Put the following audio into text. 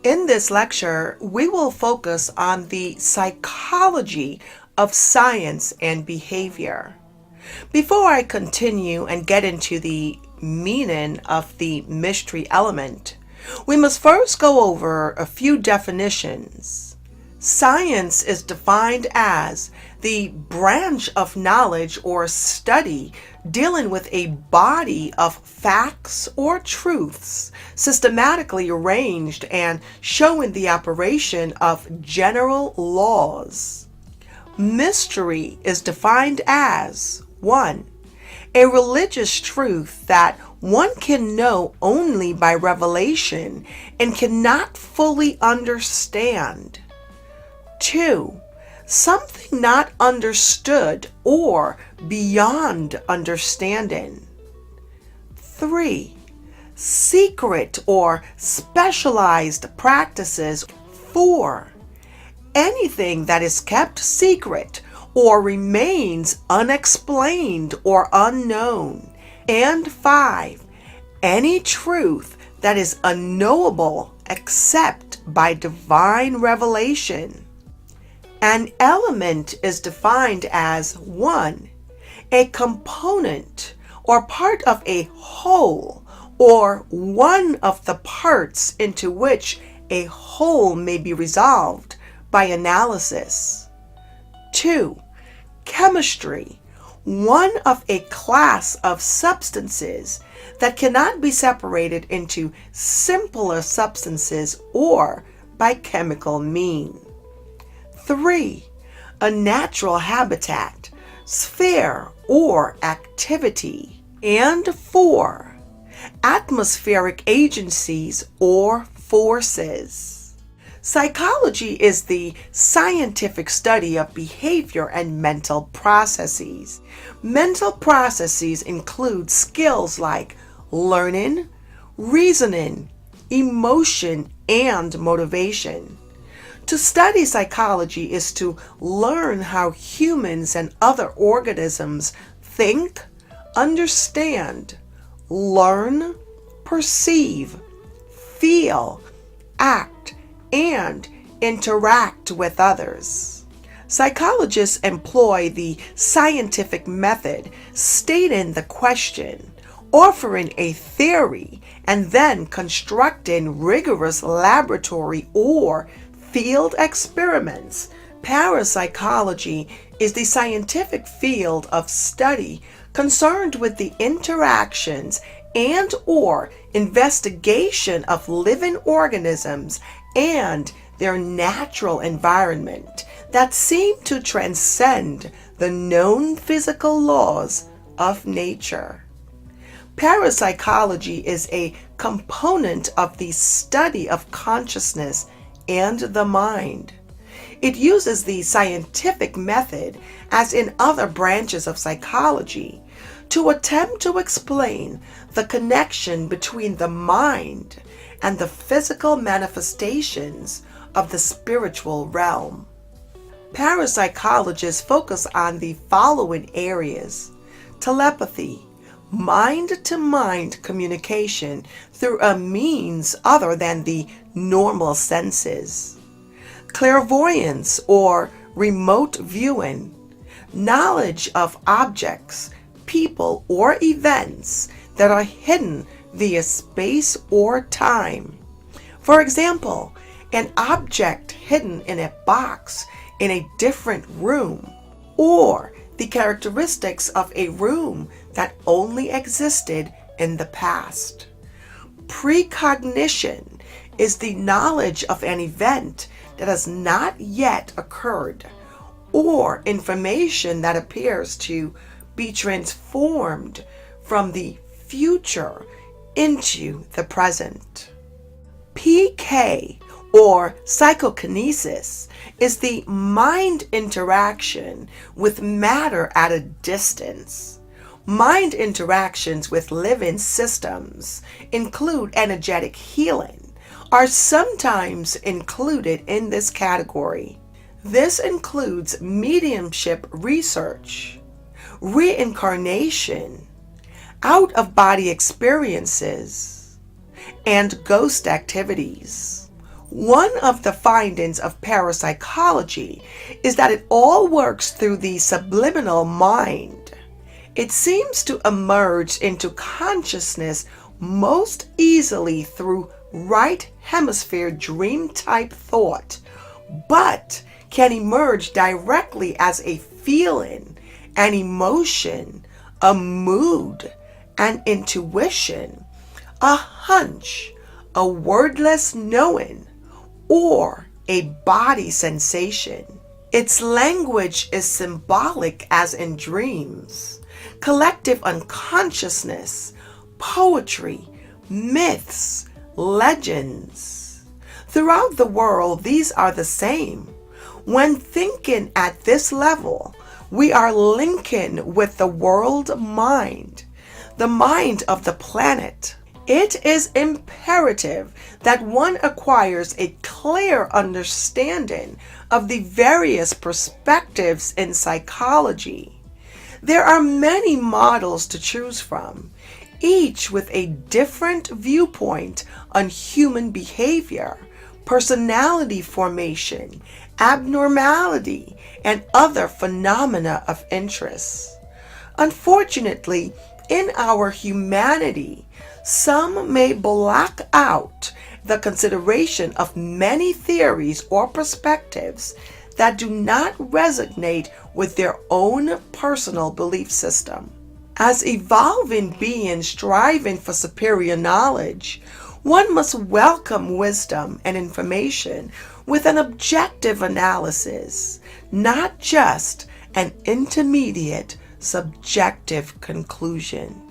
In this lecture, we will focus on the psychology of science and behavior. Before I continue and get into the meaning of the mystery element, we must first go over a few definitions. Science is defined as the branch of knowledge or study dealing with a body of facts or truths systematically arranged and showing the operation of general laws. Mystery is defined as 1. A religious truth that one can know only by revelation and cannot fully understand. 2. Something not understood or beyond understanding. 3. Secret or specialized practices. 4. Anything that is kept secret or remains unexplained or unknown. And 5. Any truth that is unknowable except by divine revelation. An element is defined as 1. A component or part of a whole, or one of the parts into which a whole may be resolved by analysis. 2. Chemistry, one of a class of substances that cannot be separated into simpler substances or by chemical means. 3. A natural habitat, sphere, or activity. And 4. Atmospheric agencies or forces. Psychology is the scientific study of behavior and mental processes. Mental processes include skills like learning, reasoning, emotion, and motivation. To study psychology is to learn how humans and other organisms think, understand, learn, perceive, feel, act, and interact with others. Psychologists employ the scientific method, stating the question, offering a theory, and then constructing rigorous laboratory or field experiments. Parapsychology is the scientific field of study concerned with the interactions and or investigation of living organisms and their natural environment that seem to transcend the known physical laws of nature. Parapsychology is a component of the study of consciousness and the mind. It uses the scientific method, as in other branches of psychology, to attempt to explain the connection between the mind and the physical manifestations of the spiritual realm. Parapsychologists focus on the following areas: telepathy, mind-to-mind communication through a means other than the normal senses; clairvoyance or remote viewing, knowledge of objects, people, or events that are hidden via space or time. For example, an object hidden in a box in a different room, or the characteristics of a room that only existed in the past. Precognition is the knowledge of an event that has not yet occurred, or information that appears to be transformed from the future into the present. PK, or psychokinesis, is the mind interaction with matter at a distance. Mind interactions with living systems include energetic healing, are sometimes included in this category. This includes mediumship research, reincarnation, out-of-body experiences, and ghost activities. One of the findings of parapsychology is that it all works through the subliminal mind. It seems to emerge into consciousness most easily through right hemisphere dream type thought, but can emerge directly as a feeling, an emotion, a mood, an intuition, a hunch, a wordless knowing, or a body sensation. Its language is symbolic as in dreams, collective unconsciousness, poetry, myths, legends. Throughout the world, these are the same. When thinking at this level, we are linking with the world mind, the mind of the planet. It is imperative that one acquires a clear understanding of the various perspectives in psychology. There are many models to choose from, each with a different viewpoint on human behavior, personality formation, abnormality, and other phenomena of interest. Unfortunately, in our humanity, some may block out the consideration of many theories or perspectives that do not resonate with their own personal belief system. As evolving beings striving for superior knowledge, one must welcome wisdom and information with an objective analysis, not just an intermediate subjective conclusion.